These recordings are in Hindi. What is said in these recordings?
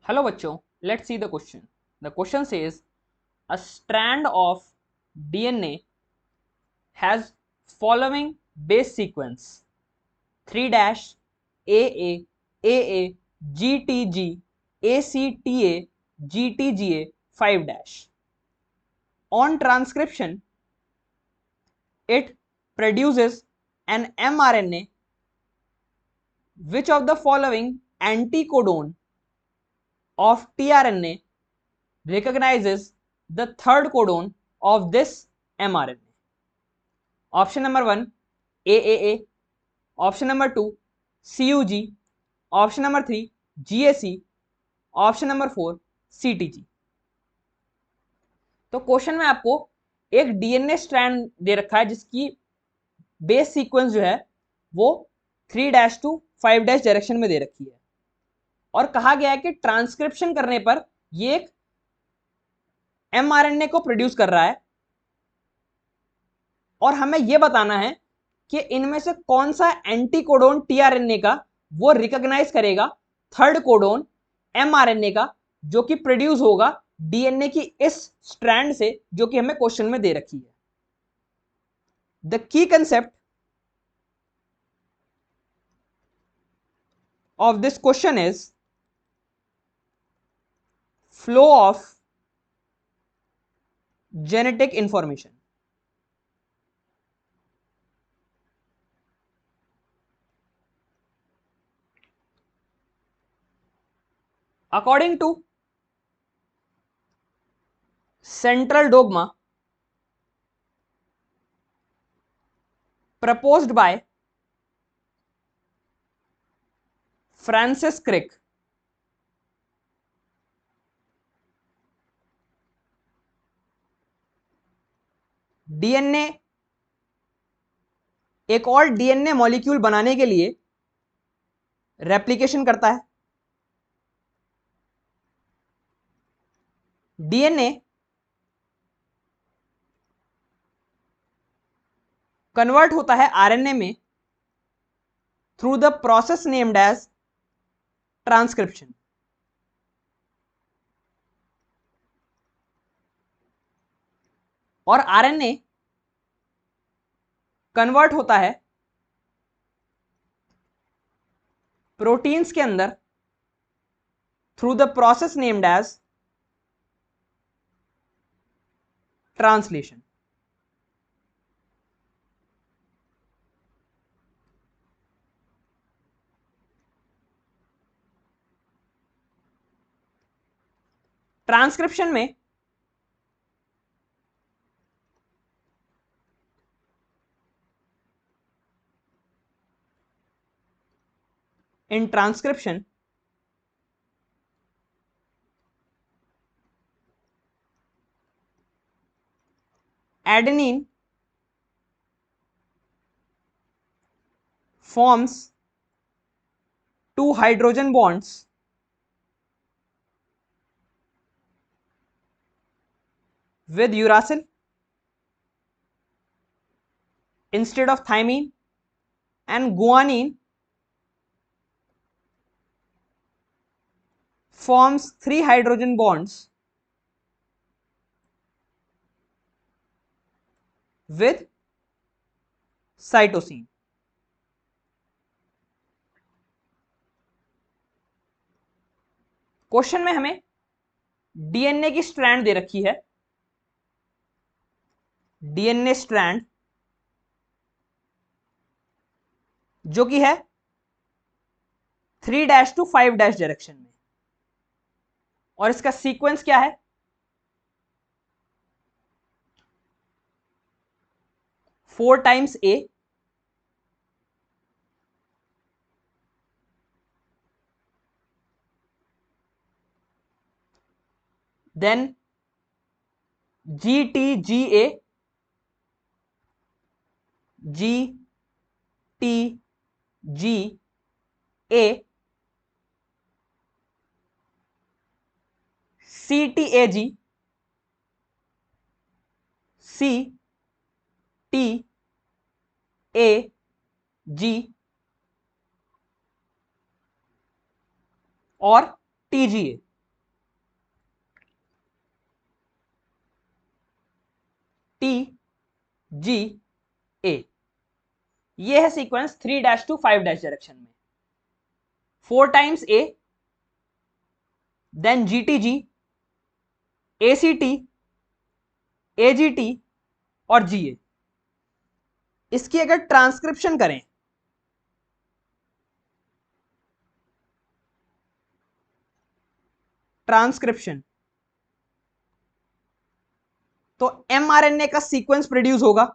Hello bachcho, let's see the question. The question says a strand of DNA has following base sequence 3 dash AA AA GTG ACTA GTGA 5 dash. On transcription, it produces an mRNA. Which of the following anticodon of tRNA recognizes the third codon of this mRNA? Option number 1 AAA, option number 2 CUG, option number 3 GAC, option number 4 CTG. तो क्वेश्चन में आपको एक डीएनए स्ट्रैंड दे रखा है जिसकी बेस सीक्वेंस जो है वो 3 डैश टू 5 डैश डायरेक्शन में दे रखी है और कहा गया है कि ट्रांसक्रिप्शन करने पर ये एक एमआरएनए को प्रोड्यूस कर रहा है और हमें यह बताना है कि इनमें से कौन सा एंटीकोडोन टीआरएनए का वो रिकॉग्नाइज करेगा थर्ड कोडोन एमआरएनए का जो कि प्रोड्यूस होगा डीएनए की इस स्ट्रैंड से जो कि हमें क्वेश्चन में दे रखी है. The key concept of this question is flow of genetic information. According to central dogma proposed by Francis Crick, DNA एक और डीएनए मॉलिक्यूल बनाने के लिए रेप्लिकेशन करता है. डीएनए कन्वर्ट होता है आरएनए में through the process named as transcription. और आरएनए कन्वर्ट होता है प्रोटीन्स के अंदर through the process named as translation. Transcription में in transcription adenine forms 2 hydrogen bonds with uracil instead of thymine, and guanine forms 3 hydrogen bonds with cytosine. Question में हमें डीएनए की स्ट्रैंड दे रखी है. डीएनए स्ट्रैंड जो कि है 3 डैश टू 5 डैश डायरेक्शन में और इसका सीक्वेंस क्या है 4 times A then GTGA GTGA CTAG CTAG और TGA. T G A. ये है सीक्वेंस 3' to 5' डायरेक्शन में। 4 times A, then GTG, ACT, AGT और GA। इसकी अगर ट्रांसक्रिप्शन करें, ट्रांसक्रिप्शन, तो mRNA का सीक्वेंस प्रोड्यूस होगा।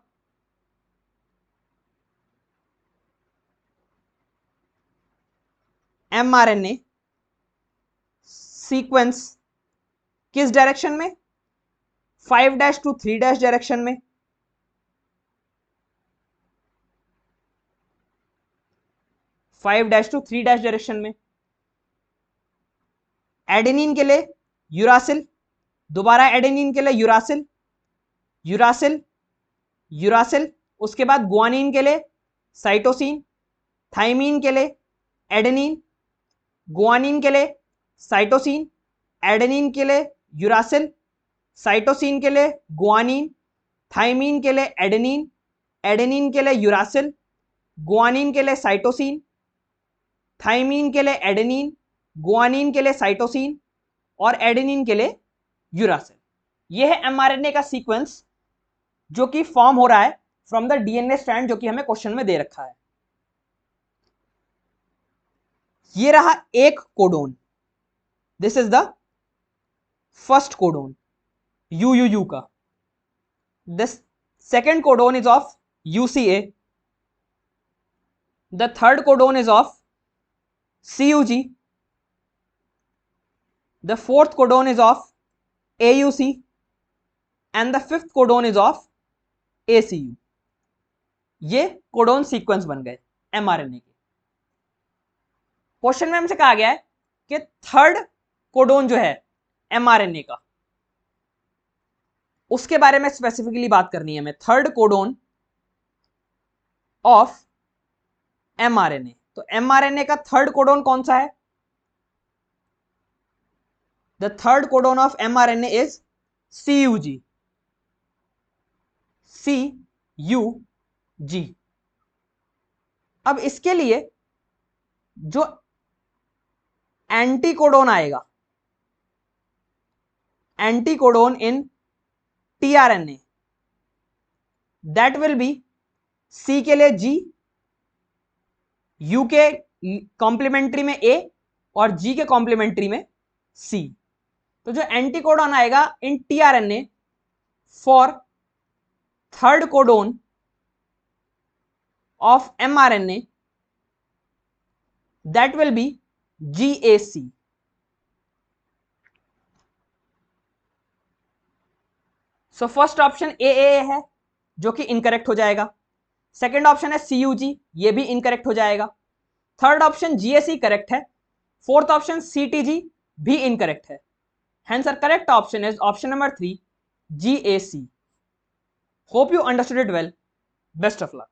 mRNA सीक्वेंस किस डायरेक्शन में? 5' to 3' डायरेक्शन में। फाइव डैश टू 3' डायरेक्शन में। एडेनिन के लिए यूरासिल, दोबारा एडेनिन के लिए यूरासिल, यूरासिल, यूरासिल, उसके बाद गुआनिन के लिए साइटोसिन, थाइमीन के लिए एडेनिन, गुआनिन के लिए साइटोसिन, एडेनिन के लिए यूरासिल, साइटोसिन के लिए गुआनिन, थाइमीन के लिए एडेनिन, एडेनिन के लिए यूरासिल, गुआनिन के लिए साइटोसिन, थाइमीन के लिए एडेनिन, गुआनिन के लिए साइटोसिन और एडेनिन के लिए यूरासिल। यह है एमआरएनए का सीक्वेंस जो कि फॉर्म हो रहा है फ्रॉम द डीएनए स्ट्रैंड, जो कि हमें क्वेश्चन में दे रखा है। ये रहा एक codon, this is the first codon UUU का। This second codon is of UCA, the third codon is of CUG, the fourth codon is of AUC and the fifth codon is of ACU। ये कोडोन सीक्वेंस बन गए एमआरएनए के। क्वेश्चन में हमसे कहा गया है कि थर्ड कोडोन जो है एमआरएनए का, उसके बारे में स्पेसिफिकली बात करनी है हमें। थर्ड कोडोन ऑफ एमआरएनए, तो एमआरएनए का थर्ड कोडोन कौन सा है? The third codon of mRNA is CUG, CUG। अब इसके लिए जो एंटीकोडोन आएगा, anticodon in tRNA, that will be C के लिए G, U के कॉम्प्लीमेंट्री में A और G के कॉम्प्लीमेंट्री में C। तो जो एंटीकोडोन आएगा इन tRNA for third codon of mRNA, that will be GAC। So first option AAA है जो कि इनकरेक्ट हो जाएगा। सेकेंड ऑप्शन है CUG, ये भी इनकरेक्ट हो जाएगा। थर्ड ऑप्शन GAC करेक्ट है। फोर्थ ऑप्शन CTG भी इनकरेक्ट है। Hence our correct option is option number 3, GAC. Hope you understood it well. Best of luck.